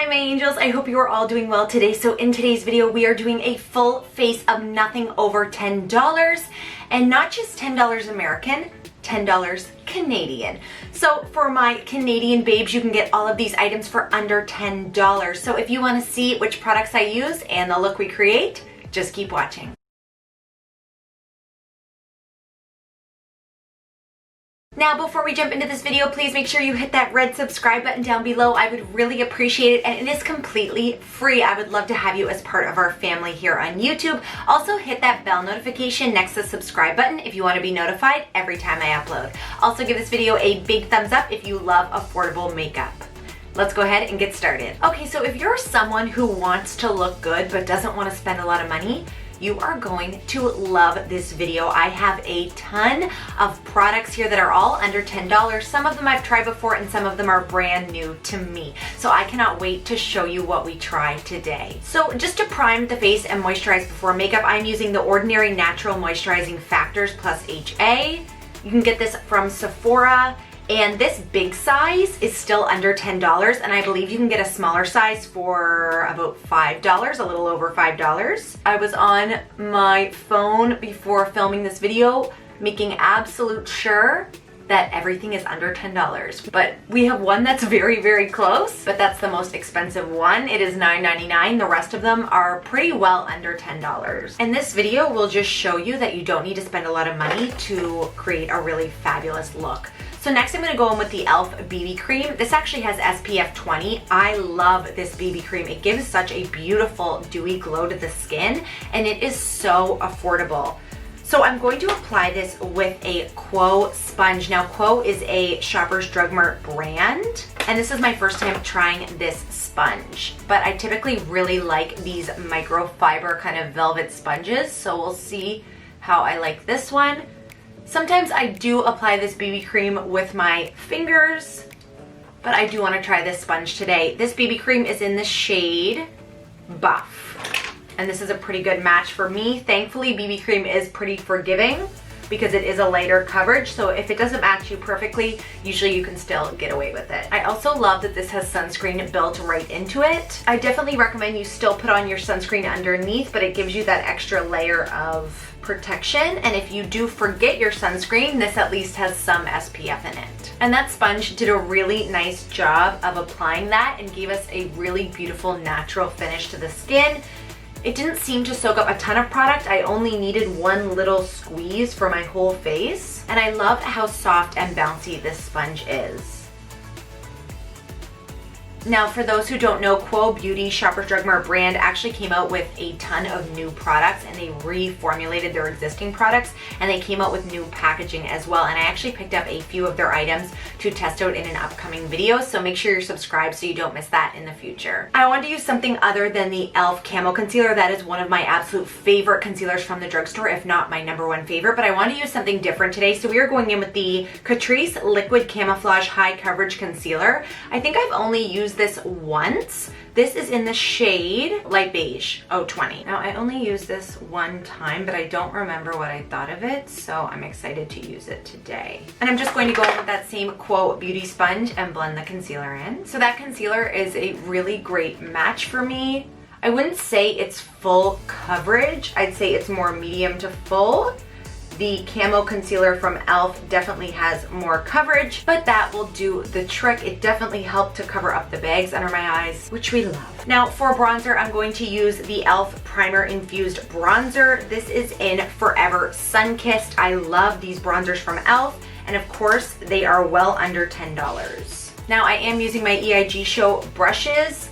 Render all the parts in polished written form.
Hi my angels, I hope you are all doing well today. So in today's video, we are doing a full face of nothing over $10, and not just $10 American, $10 Canadian. So for my Canadian babes, you can get all of these items for under $10. So if you want to see which products I use and the look we create, just keep watching. Now, before we jump into this video, please make sure you hit that red subscribe button down below. I would really appreciate it, and it is completely free. I would love to have you as part of our family here on YouTube. Also, hit that bell notification next to the subscribe button if you want to be notified every time I upload. Also, give this video a big thumbs up if you love affordable makeup. Let's go ahead and get started. Okay, so if you're someone who wants to look good but doesn't want to spend a lot of money, you are going to love this video. I have a ton of products here that are all under $10. Some of them I've tried before and some of them are brand new to me. So I cannot wait to show you what we try today. So just to prime the face and moisturize before makeup, I'm using the Ordinary Natural Moisturizing Factors plus HA. You can get this from Sephora. And this big size is still under $10, and I believe you can get a smaller size for about $5, a little over $5. I was on my phone before filming this video, making absolute sure that everything is under $10. But we have one that's very, very close, but that's the most expensive one. It is $9.99. The rest of them are pretty well under $10. And this video will just show you that you don't need to spend a lot of money to create a really fabulous look. So next I'm going to go in with the e.l.f. BB cream. This actually has SPF 20. I love this BB cream. It gives such a beautiful dewy glow to the skin, and it is so affordable. So I'm going to apply this with a Quo sponge. Now Quo is a Shoppers Drug Mart brand, and this is my first time trying this sponge. But I typically really like these microfiber kind of velvet sponges, so we'll see how I like this one. Sometimes I do apply this BB cream with my fingers, but I do want to try this sponge today. This BB cream is in the shade Buff, and this is a pretty good match for me. Thankfully, BB cream is pretty forgiving because it is a lighter coverage, so if it doesn't match you perfectly, usually you can still get away with it. I also love that this has sunscreen built right into it. I definitely recommend you still put on your sunscreen underneath, but it gives you that extra layer of protection, and if you do forget your sunscreen, this at least has some SPF in it. And that sponge did a really nice job of applying that and gave us a really beautiful natural finish to the skin. It didn't seem to soak up a ton of product. I only needed one little squeeze for my whole face, and I love how soft and bouncy this sponge is. Now, for those who don't know, Quo Beauty, Shoppers Drug Mart brand, actually came out with a ton of new products, and they reformulated their existing products, and they came out with new packaging as well. And I actually picked up a few of their items to test out in an upcoming video, so make sure you're subscribed so you don't miss that in the future. I wanted to use something other than the e.l.f. Camo Concealer. That is one of my absolute favorite concealers from the drugstore, if not my #1 favorite, but I want to use something different today, so we are going in with the Catrice Liquid Camouflage High Coverage Concealer. I think I've only used this once. This is in the shade Light Beige 020. Now I only used this one time, but I don't remember what I thought of it, so I'm excited to use it today. And I'm just going to go in with that same Quo Beauty sponge and blend the concealer in. So that concealer is a really great match for me. I wouldn't say it's full coverage. I'd say it's more medium to full. The Camo Concealer from e.l.f. definitely has more coverage, but that will do the trick. It definitely helped to cover up the bags under my eyes, which we love. Now for bronzer, I'm going to use the e.l.f. Primer Infused Bronzer. This is in Forever Sun-Kissed. I love these bronzers from e.l.f. and of course they are well under $10. Now I am using my EIG Show brushes,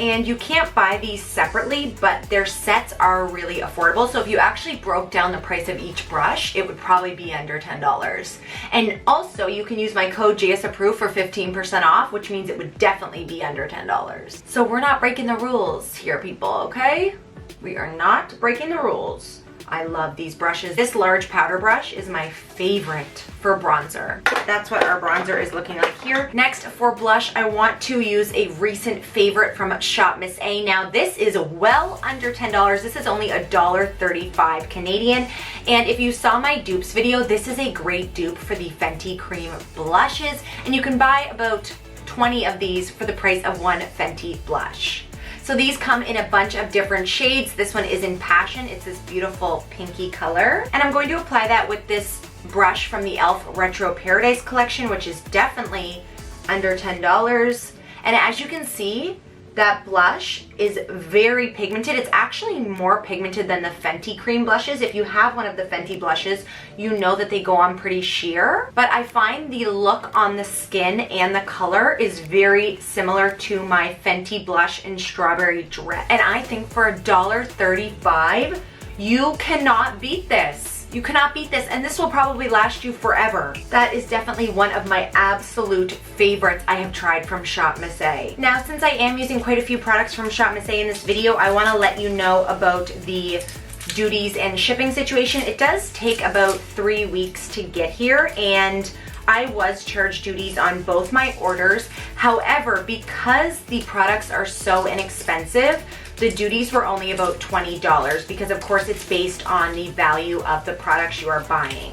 and you can't buy these separately, but their sets are really affordable. So if you actually broke down the price of each brush, it would probably be under $10. And also you can use my code JSapproved for 15% off, which means it would definitely be under $10. So we're not breaking the rules here, people, okay? We are not breaking the rules. I love these brushes. This large powder brush is my favorite for bronzer. That's what our bronzer is looking like here. Next, for blush, I want to use a recent favorite from Shop Miss A. Now, this is well under $10. This is only $1.35 Canadian. And if you saw my dupes video, this is a great dupe for the Fenty Cream blushes. And you can buy about 20 of these for the price of one Fenty blush. So these come in a bunch of different shades. This one is in Passion. It's this beautiful pinky color. And I'm going to apply that with this brush from the e.l.f. Retro Paradise collection, which is definitely under $10. And as you can see, that blush is very pigmented. It's actually more pigmented than the Fenty cream blushes. If you have one of the Fenty blushes, you know that they go on pretty sheer. But I find the look on the skin and the color is very similar to my Fenty blush in Strawberry Drip. And I think for $1.35, you cannot beat this. You cannot beat this, and this will probably last you forever. That is definitely one of my absolute favorites I have tried from Shop Miss A. Now, since I am using quite a few products from Shop Miss A in this video, I want to let you know about the duties and shipping situation. It does take about 3 weeks to get here, and I was charged duties on both my orders. However, because the products are so inexpensive, the duties were only about $20 because of course it's based on the value of the products you are buying.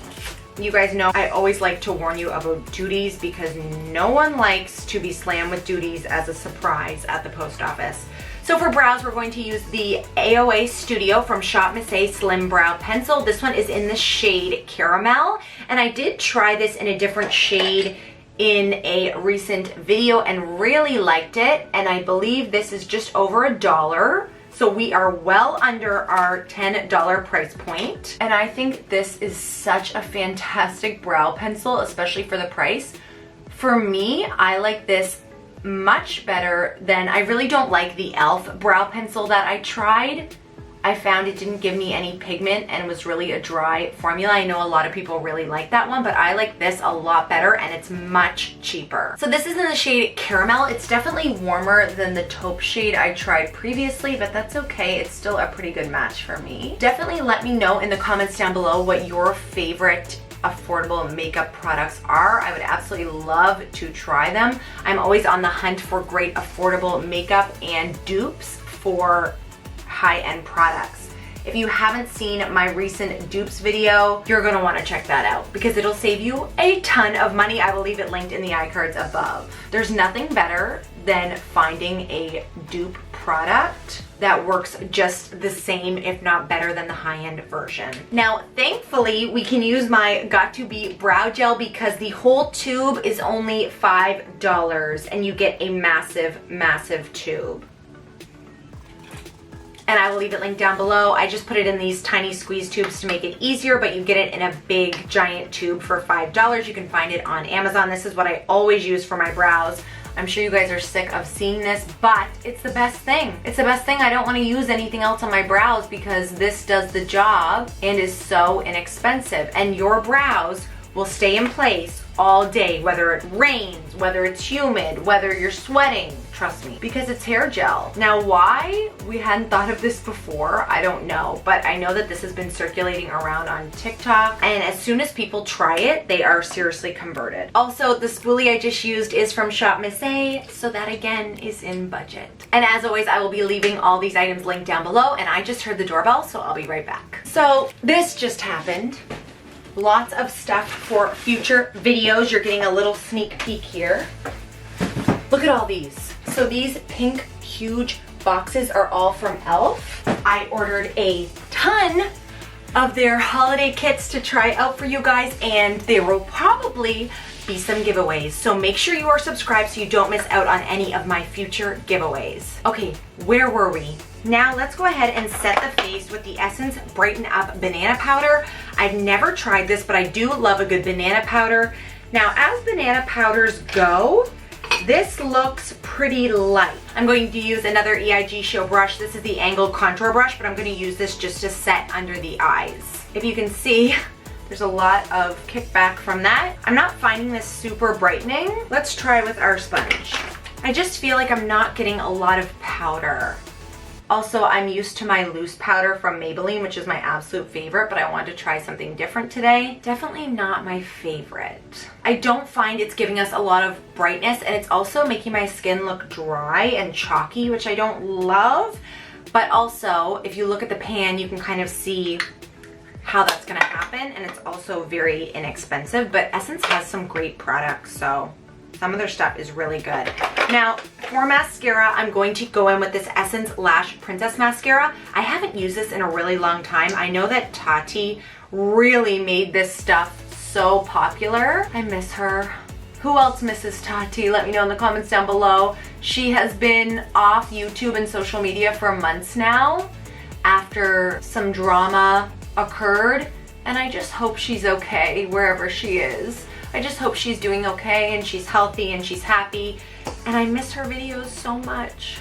You guys know I always like to warn you about duties because no one likes to be slammed with duties as a surprise at the post office. So for brows, we're going to use the AOA Studio from Shop Miss A Slim Brow Pencil. This one is in the shade Caramel, and I did try this in a different shade in a recent video and really liked it, and I believe this is just over $1. So we are well under our $10 price point. And I think this is such a fantastic brow pencil, especially for the price. For me, I like this much better than, I really don't like the e.l.f. brow pencil that I tried. I found it didn't give me any pigment and was really a dry formula. I know a lot of people really like that one, but I like this a lot better and it's much cheaper. So this is in the shade Caramel. It's definitely warmer than the taupe shade I tried previously, but that's okay. It's still a pretty good match for me. Definitely let me know in the comments down below what your favorite affordable makeup products are. I would absolutely love to try them. I'm always on the hunt for great affordable makeup and dupes for high-end products. If you haven't seen my recent dupes video, you're gonna wanna check that out because it'll save you a ton of money. I will leave it linked in the iCards above. There's nothing better than finding a dupe product that works just the same, if not better than the high-end version. Now, thankfully, we can use my Got2b brow gel because the whole tube is only $5 and you get a massive, massive tube. And I will leave it linked down below. I just put it in these tiny squeeze tubes to make it easier, but you get it in a big giant tube for $5. You can find it on Amazon. This is what I always use for my brows. I'm sure you guys are sick of seeing this, but it's the best thing. It's the best thing. I don't want to use anything else on my brows because this does the job and is so inexpensive. And your brows will stay in place all day, whether it rains, whether it's humid, whether you're sweating, trust me, because it's hair gel. Now, why we hadn't thought of this before, I don't know, but I know that this has been circulating around on TikTok, and as soon as people try it, they are seriously converted. Also, the spoolie I just used is from Shop Miss A, so that again is in budget. And as always, I will be leaving all these items linked down below, and I just heard the doorbell, so I'll be right back. So this just happened. Lots of stuff for future videos. You're getting a little sneak peek here. Look at all these. So these pink huge boxes are all from e.l.f. I ordered a ton of their holiday kits to try out for you guys, and there will probably be some giveaways. So make sure you are subscribed so you don't miss out on any of my future giveaways. Okay, where were we? Now let's go ahead and set the face with the Essence Brighten Up Banana Powder. I've never tried this, but I do love a good banana powder. Now, as banana powders go, this looks pretty light. I'm going to use another EIG Show brush. This is the angled contour brush, but I'm going to use this just to set under the eyes. If you can see, there's a lot of kickback from that. I'm not finding this super brightening. Let's try with our sponge. I just feel like I'm not getting a lot of powder. Also, I'm used to my loose powder from Maybelline, which is my absolute favorite, but I wanted to try something different today. Definitely not my favorite. I don't find it's giving us a lot of brightness, and it's also making my skin look dry and chalky, which I don't love. But also, if you look at the pan, you can kind of see how that's gonna happen, and it's also very inexpensive, but Essence has some great products, so Some of their stuff is really good. Now, for mascara, I'm going to go in with this Essence Lash Princess Mascara. I haven't used this in a really long time. I know that Tati really made this stuff so popular. I miss her. Who else misses Tati? Let me know in the comments down below. She has been off YouTube and social media for months now after some drama occurred, and I just hope she's okay wherever she is. I just hope she's doing okay and she's healthy and she's happy, and I miss her videos so much.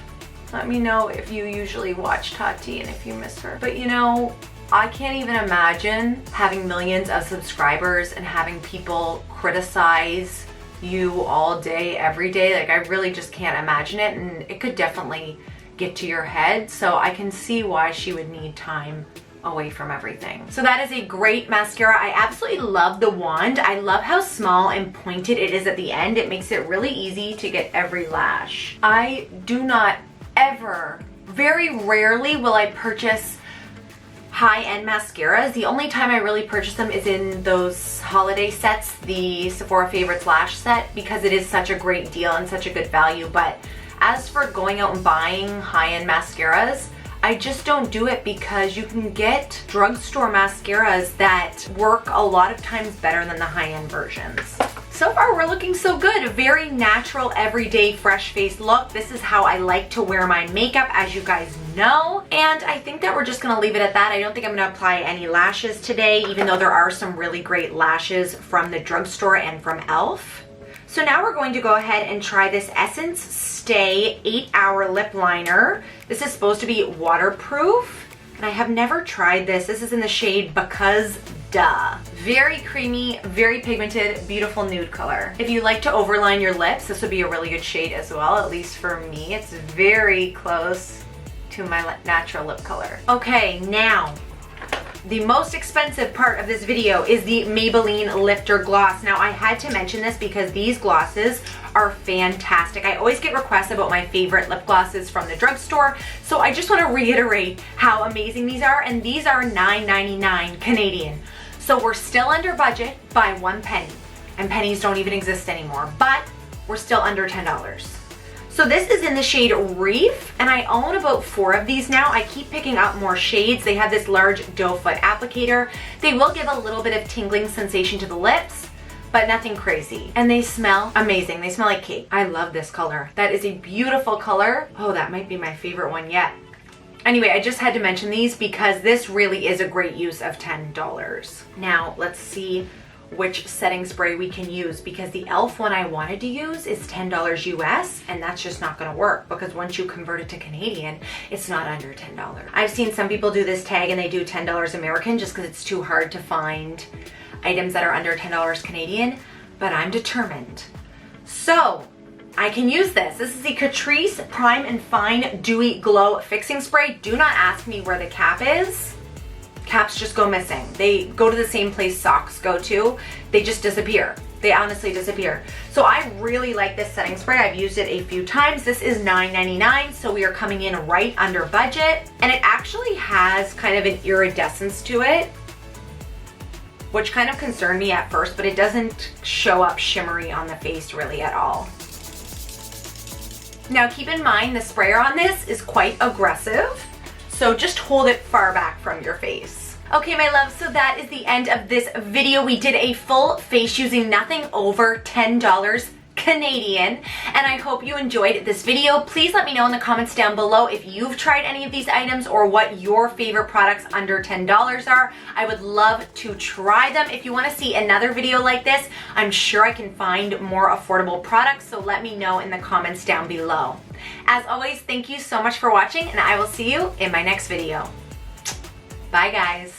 Let me know if you usually watch Tati and if you miss her. But you know, I can't even imagine having millions of subscribers and having people criticize you all day, every day. Like, I really just can't imagine it, and it could definitely get to your head. So I can see why she would need time away from everything. So that is a great mascara. I absolutely love the wand. I love how small and pointed it is at the end. It makes it really easy to get every lash. I do not ever, very rarely will I purchase high-end mascaras. The only time I really purchase them is in those holiday sets, the Sephora Favorites lash set, because it is such a great deal and such a good value. But as for going out and buying high-end mascaras, I just don't do it, because you can get drugstore mascaras that work a lot of times better than the high-end versions. So far, we're looking so good. A very natural, everyday, fresh face look. This is how I like to wear my makeup, as you guys know. And I think that we're just gonna leave it at that. I don't think I'm gonna apply any lashes today, even though there are some really great lashes from the drugstore and from e.l.f. So now we're going to go ahead and try this Essence Stay 8-Hour Lip Liner. This is supposed to be waterproof, and I have never tried this. This is in the shade Because Duh. Very creamy, very pigmented, beautiful nude color. If you like to overline your lips, this would be a really good shade as well, at least for me. It's very close to my natural lip color. Okay, now, the most expensive part of this video is the Maybelline Lifter Gloss. Now, I had to mention this because these glosses are fantastic. I always get requests about my favorite lip glosses from the drugstore, so I just want to reiterate how amazing these are, and these are $9.99 Canadian. So we're still under budget by 1 penny, and pennies don't even exist anymore, but we're still under $10. So this is in the shade Reef, and I own about 4 of these now. I keep picking up more shades. They have this large doe foot applicator. They will give a little bit of tingling sensation to the lips, but nothing crazy. And they smell amazing. They smell like cake. I love this color. That is a beautiful color. Oh, that might be my favorite one yet. Anyway, I just had to mention these because this really is a great use of $10. Now, let's see which setting spray we can use, because the e.l.f. one I wanted to use is $10 US, and that's just not gonna work, because once you convert it to Canadian, it's not under $10. I've seen some people do this tag and they do $10 American just because it's too hard to find items that are under $10 Canadian, but I'm determined. So I can use this. This is the Catrice Prime and Fine Dewy Glow Fixing Spray. Do not ask me where the cap is. Caps just go missing. They go to the same place socks go to. They just disappear. They honestly disappear. So I really like this setting spray. I've used it a few times. This is $9.99, so we are coming in right under budget. And it actually has kind of an iridescence to it, which kind of concerned me at first, but it doesn't show up shimmery on the face really at all. Now keep in mind, the sprayer on this is quite aggressive, so just hold it far back from your face. Okay, my love, so that is the end of this video. We did a full face using nothing over $10 Canadian, and I hope you enjoyed this video. Please let me know in the comments down below if you've tried any of these items or what your favorite products under $10 are. I would love to try them. If you want to see another video like this, I'm sure I can find more affordable products, so let me know in the comments down below. As always, thank you so much for watching, and I will see you in my next video. Bye, guys.